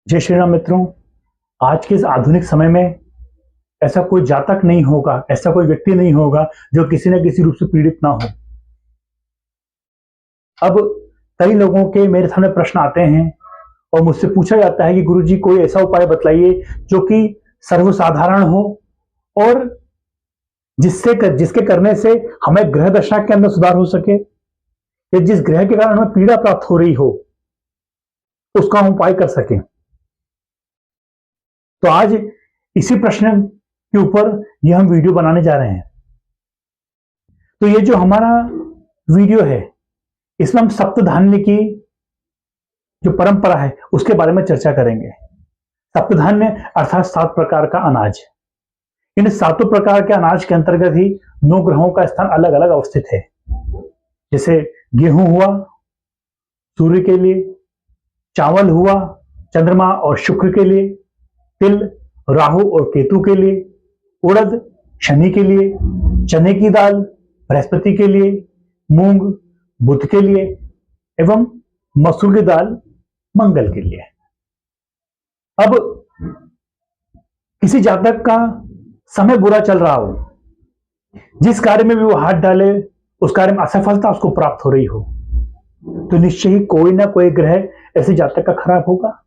जय श्री राम मित्रों। आज के इस आधुनिक समय में ऐसा कोई जातक नहीं होगा, ऐसा कोई व्यक्ति नहीं होगा जो किसी न किसी रूप से पीड़ित ना हो। अब कई लोगों के मेरे सामने प्रश्न आते हैं और मुझसे पूछा जाता है कि गुरुजी कोई ऐसा उपाय बतलाइए जो कि सर्वसाधारण हो और जिसके करने से हमें ग्रह दशा के अंदर सुधार हो सके या जिस ग्रह के कारण हमें पीड़ा प्राप्त हो रही हो उसका हम उपाय कर सकें। तो आज इसी प्रश्न के ऊपर यह हम वीडियो बनाने जा रहे हैं। तो ये जो हमारा वीडियो है इसमें हम सप्तधान्य की जो परंपरा है उसके बारे में चर्चा करेंगे। सप्तधान्य अर्थात 7 प्रकार का अनाज। इन 7 प्रकार के अनाज के अंतर्गत ही 9 ग्रहों का स्थान अलग अलग अवस्थित है। जैसे गेहूं हुआ सूर्य के लिए, चावल हुआ चंद्रमा और शुक्र के लिए, तिल राहु और केतु के लिए, उड़द शनि के लिए, चने की दाल बृहस्पति के लिए, मूंग बुध के लिए एवं मसूर की दाल मंगल के लिए। अब किसी जातक का समय बुरा चल रहा हो, जिस कार्य में भी वो हाथ डाले उस कार्य में असफलता उसको प्राप्त हो रही हो, तो निश्चय ही कोई ना कोई ग्रह ऐसे जातक का खराब होगा।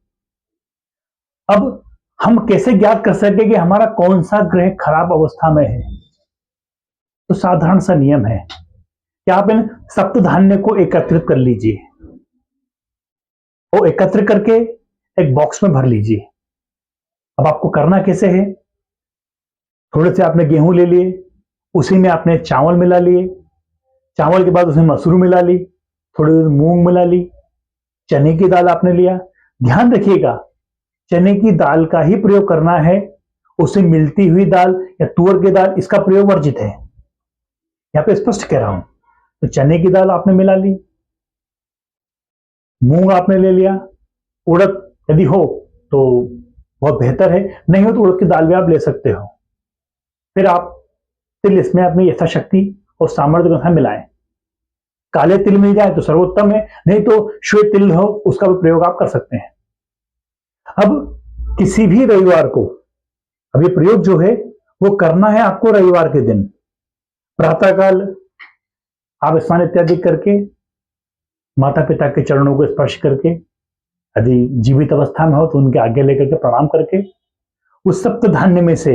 अब हम कैसे ज्ञात कर सके कि हमारा कौन सा ग्रह खराब अवस्था में है? तो साधारण सा नियम है कि आप इन सप्तधान्य को एकत्रित कर लीजिए और एकत्र करके एक बॉक्स में भर लीजिए। अब आपको करना कैसे है? थोड़े से आपने गेहूं ले लिए, उसी में आपने चावल मिला लिए, चावल के बाद उसमें मसूर मिला ली, थोड़ी मूंग मिला ली, चने की दाल आपने लिया। ध्यान रखिएगा चने की दाल का ही प्रयोग करना है, उससे मिलती हुई दाल या तुअर की दाल इसका प्रयोग वर्जित है। यहां पे स्पष्ट कह रहा हूं। तो चने की दाल आपने मिला ली, मूंग आपने ले लिया, उड़द यदि हो तो बहुत बेहतर है, नहीं हो तो उड़द की दाल भी आप ले सकते हो। फिर आप तिल इसमें अपनी यथाशक्ति और सामर्थ्य के अनुसार मिलाएं। काले तिल मिल जाए तो सर्वोत्तम है, नहीं तो श्वेत तिल हो उसका भी प्रयोग आप कर सकते हैं। अब किसी भी रविवार को, अब ये प्रयोग जो है वो करना है आपको रविवार के दिन प्रातःकाल आप स्नान इत्यादि करके माता पिता के चरणों को स्पर्श करके, यदि जीवित अवस्था में हो तो उनके आज्ञा लेकर के प्रणाम करके उस सप्तधान्य में से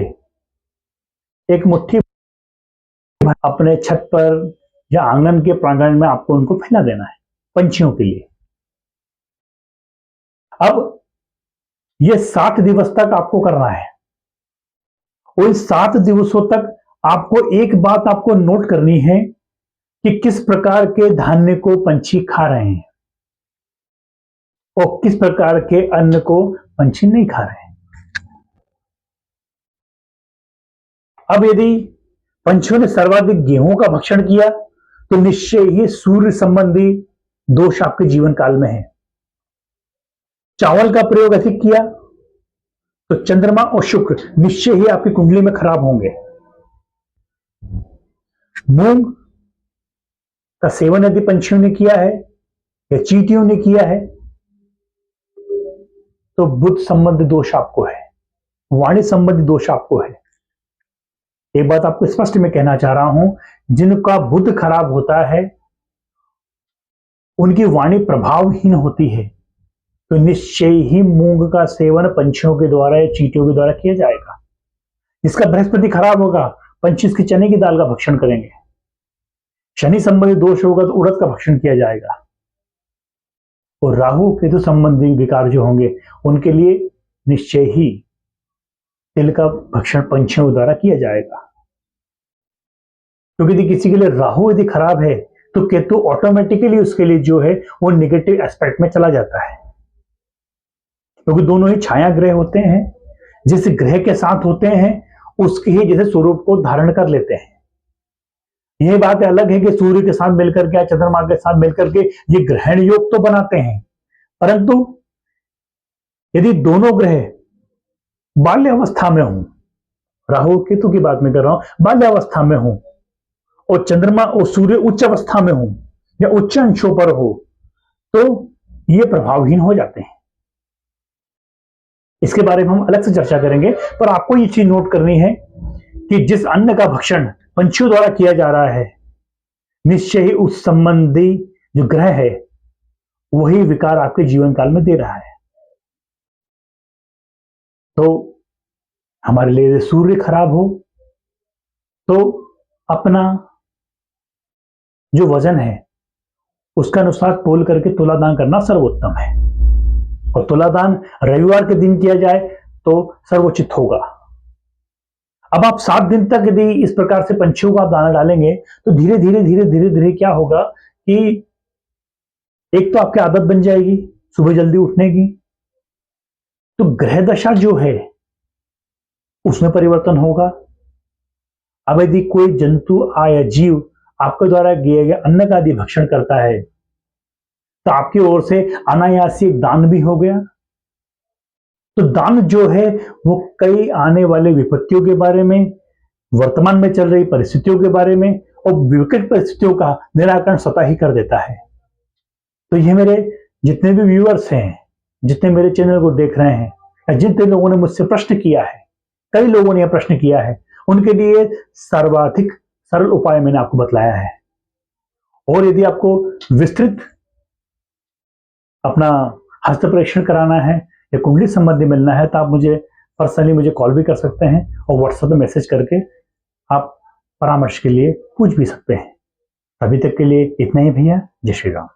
एक मुट्ठी अपने छत पर या आंगन के प्रांगण में आपको उनको फैला देना है पंछियों के लिए। अब ये 7 दिवस तक आपको करना है और इन 7 दिवसों तक आपको एक बात आपको नोट करनी है कि किस प्रकार के धान्य को पंछी खा रहे हैं और किस प्रकार के अन्न को पंछी नहीं खा रहे हैं। अब यदि पंछियों ने सर्वाधिक गेहूं का भक्षण किया तो निश्चय ही सूर्य संबंधी दोष आपके जीवन काल में है। चावल का प्रयोग अधिक किया तो चंद्रमा और शुक्र निश्चय ही आपकी कुंडली में खराब होंगे। मूंग का सेवन यदि पंछियों ने किया है या चींटियों ने किया है तो बुध संबंधी दोष आपको है, वाणी संबंधी दोष आपको है। एक बात आपको स्पष्ट में कहना चाह रहा हूं, जिनका बुध खराब होता है उनकी वाणी प्रभावहीन होती है, तो निश्चय ही मूंग का सेवन पंछियों के द्वारा या चींटियों के द्वारा किया जाएगा। जिसका बृहस्पति खराब होगा पंछी इसकी चने की दाल का भक्षण करेंगे। शनि संबंधी दोष होगा तो उड़द का भक्षण किया जाएगा और राहु केतु संबंधी विकार जो होंगे उनके लिए निश्चय ही तिल का भक्षण पंछियों द्वारा किया जाएगा। क्योंकि यदि किसी के लिए राहु यदि खराब है तो केतु ऑटोमेटिकली उसके लिए जो है वो निगेटिव एस्पेक्ट में चला जाता है, क्योंकि दोनों ही छाया ग्रह होते हैं। जिस ग्रह के साथ होते हैं उसके ही जैसे स्वरूप को धारण कर लेते हैं। यह बात अलग है कि सूर्य के साथ मिलकर के या चंद्रमा के साथ मिलकर के ये ग्रहण योग तो बनाते हैं, परंतु यदि दोनों ग्रह बाल्यावस्था में हों, राहु केतु की बात मैं कर रहा हूं, बाल्यावस्था में हों और चंद्रमा और सूर्य उच्च अवस्था में हो या उच्च अंशों पर हो तो ये प्रभावहीन हो जाते हैं। इसके बारे में हम अलग से चर्चा करेंगे, पर आपको ये चीज नोट करनी है कि जिस अन्न का भक्षण पंछियों द्वारा किया जा रहा है, निश्चय ही उस संबंधी जो ग्रह है वही विकार आपके जीवन काल में दे रहा है। तो हमारे लिए यदि सूर्य खराब हो तो अपना जो वजन है उसका अनुसार तोल करके तुलादान करना सर्वोत्तम है, और तुलादान रविवार के दिन किया जाए तो सर्वोचित होगा। अब आप 7 दिन तक यदि इस प्रकार से पंछियों को आप दाना डालेंगे तो धीरे धीरे क्या होगा कि एक तो आपकी आदत बन जाएगी सुबह जल्दी उठने की, तो ग्रह दशा जो है उसमें परिवर्तन होगा। अब यदि कोई जंतु या जीव आपके द्वारा किए गए अन्न का यदि भक्षण करता है तो आपकी ओर से अनायासी दान भी हो गया। तो दान जो है वो कई आने वाले विपत्तियों के बारे में, वर्तमान में चल रही परिस्थितियों के बारे में और विकट परिस्थितियों का निराकरण स्वतः ही कर देता है। तो ये मेरे जितने भी व्यूअर्स हैं, जितने मेरे चैनल को देख रहे हैं, या जितने लोगों ने मुझसे प्रश्न किया है, कई लोगों ने यह प्रश्न किया है, उनके लिए सर्वाधिक सरल उपाय मैंने आपको बतलाया है। और यदि आपको विस्तृत अपना हस्त परीक्षण कराना है या कुंडली संबंधी मिलना है तो आप मुझे पर्सनली मुझे कॉल भी कर सकते हैं और व्हाट्सएप पे मैसेज करके आप परामर्श के लिए पूछ भी सकते हैं। अभी तक के लिए इतना ही भैया। जय श्री राम।